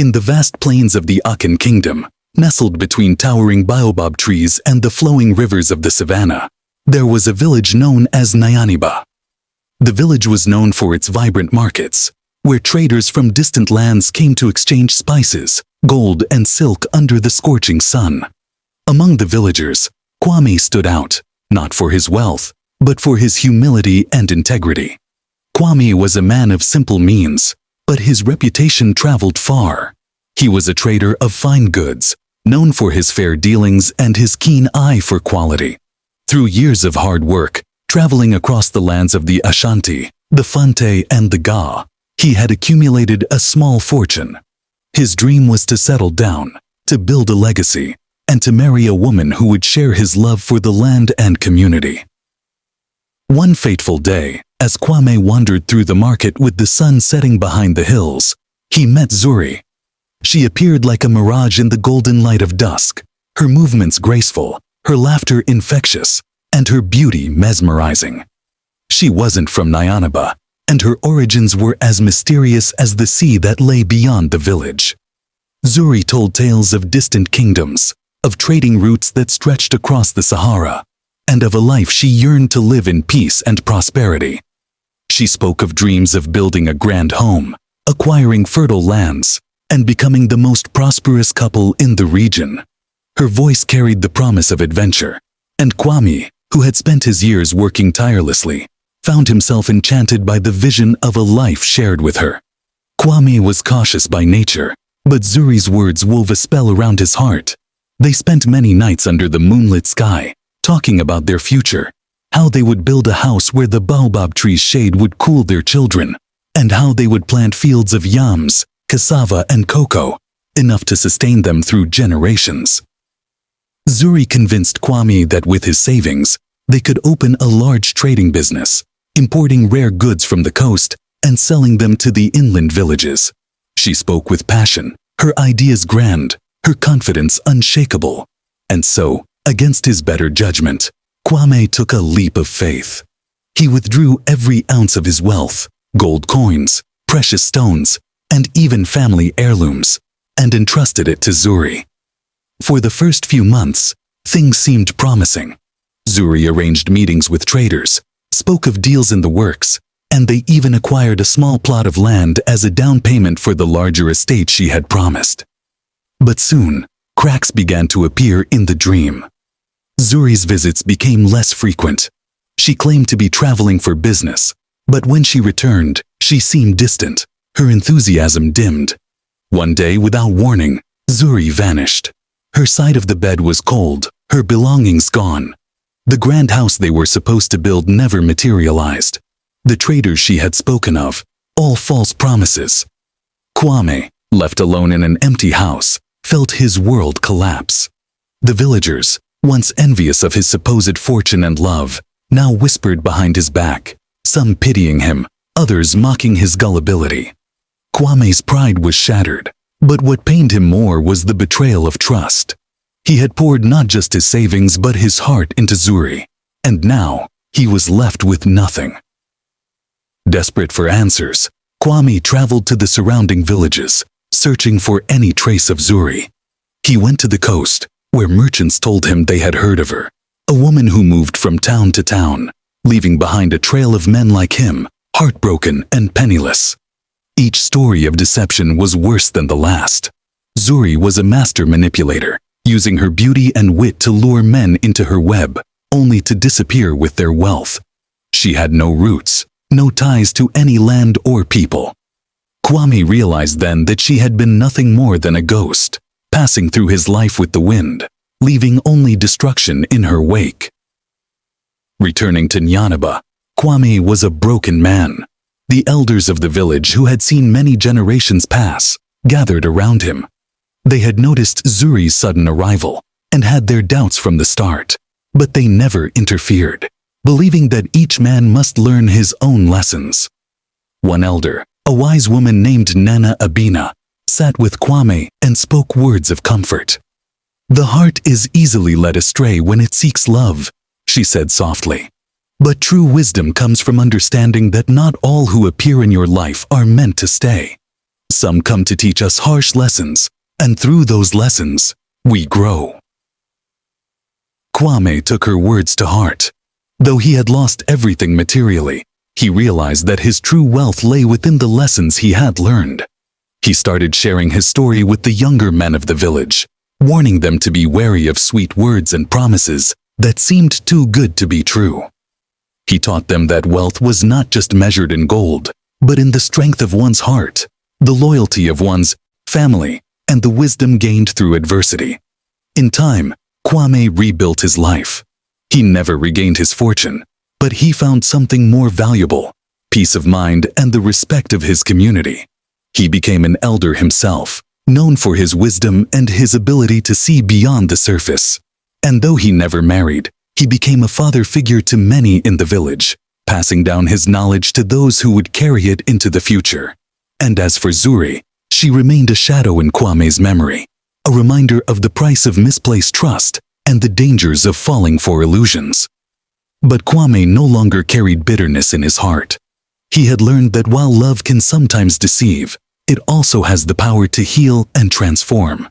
In the vast plains of the Akan kingdom, nestled between towering baobab trees and the flowing rivers of the savannah, there was a village known as Nyaniba. The village was known for its vibrant markets, where traders from distant lands came to exchange spices, gold, and silk under the scorching sun. Among the villagers, Kwame stood out, not for his wealth, but for his humility and integrity. Kwame was a man of simple means, but his reputation traveled far. He was a trader of fine goods, known for his fair dealings and his keen eye for quality. Through years of hard work, traveling across the lands of the Ashanti, the Fante, and the Ga, he had accumulated a small fortune. His dream was to settle down, to build a legacy, and to marry a woman who would share his love for the land and community. One fateful day, as Kwame wandered through the market with the sun setting behind the hills, he met Zuri. She appeared like a mirage in the golden light of dusk, her movements graceful, her laughter infectious, and her beauty mesmerizing. She wasn't from Nyaniba, and her origins were as mysterious as the sea that lay beyond the village. Zuri told tales of distant kingdoms, of trading routes that stretched across the Sahara, and of a life she yearned to live in peace and prosperity. She spoke of dreams of building a grand home, acquiring fertile lands, and becoming the most prosperous couple in the region. Her voice carried the promise of adventure, and Kwame, who had spent his years working tirelessly, found himself enchanted by the vision of a life shared with her. Kwame was cautious by nature, but Zuri's words wove a spell around his heart. They spent many nights under the moonlit sky, talking about their future, how they would build a house where the baobab tree's shade would cool their children, and how they would plant fields of yams, cassava, and cocoa, enough to sustain them through generations. Zuri convinced Kwame that with his savings, they could open a large trading business, importing rare goods from the coast and selling them to the inland villages. She spoke with passion, her ideas grand, her confidence unshakable. And so, against his better judgment, Kwame took a leap of faith. He withdrew every ounce of his wealth, gold coins, precious stones, and even family heirlooms, and entrusted it to Zuri. For the first few months, things seemed promising. Zuri arranged meetings with traders, spoke of deals in the works, and they even acquired a small plot of land as a down payment for the larger estate she had promised. But soon, cracks began to appear in the dream. Zuri's visits became less frequent. She claimed to be traveling for business, but when she returned, she seemed distant, her enthusiasm dimmed. One day, without warning, Zuri vanished. Her side of the bed was cold, her belongings gone. The grand house they were supposed to build never materialized. The traders she had spoken of, all false promises. Kwame, left alone in an empty house, felt his world collapse. The villagers, once envious of his supposed fortune and love, now whispered behind his back, some pitying him, others mocking his gullibility. Kwame's pride was shattered, but what pained him more was the betrayal of trust. He had poured not just his savings but his heart into Zuri, and now he was left with nothing. Desperate for answers, Kwame traveled to the surrounding villages, searching for any trace of Zuri. He went to the coast, where merchants told him they had heard of her, a woman who moved from town to town, leaving behind a trail of men like him, heartbroken and penniless. Each story of deception was worse than the last. Zuri was a master manipulator, using her beauty and wit to lure men into her web, only to disappear with their wealth. She had no roots, no ties to any land or people. Kwame realized then that she had been nothing more than a ghost, passing through his life with the wind, leaving only destruction in her wake. Returning to Nyaniba, Kwame was a broken man. The elders of the village, who had seen many generations pass, gathered around him. They had noticed Zuri's sudden arrival and had their doubts from the start, but they never interfered, believing that each man must learn his own lessons. One elder, a wise woman named Nana Abina, sat with Kwame and spoke words of comfort. "The heart is easily led astray when it seeks love," she said softly. "But true wisdom comes from understanding that not all who appear in your life are meant to stay. Some come to teach us harsh lessons, and through those lessons, we grow. Kwame took her words to heart. Though he had lost everything materially, he realized that his true wealth lay within the lessons he had learned. He started sharing his story with the younger men of the village, warning them to be wary of sweet words and promises that seemed too good to be true. He taught them that wealth was not just measured in gold, but in the strength of one's heart, the loyalty of one's family, and the wisdom gained through adversity. In time, Kwame rebuilt his life. He never regained his fortune, but he found something more valuable: peace of mind and the respect of his community. He became an elder himself, known for his wisdom and his ability to see beyond the surface. And though he never married, he became a father figure to many in the village, passing down his knowledge to those who would carry it into the future. And as for Zuri, she remained a shadow in Kwame's memory, a reminder of the price of misplaced trust and the dangers of falling for illusions. But Kwame no longer carried bitterness in his heart. He had learned that while love can sometimes deceive, it also has the power to heal and transform.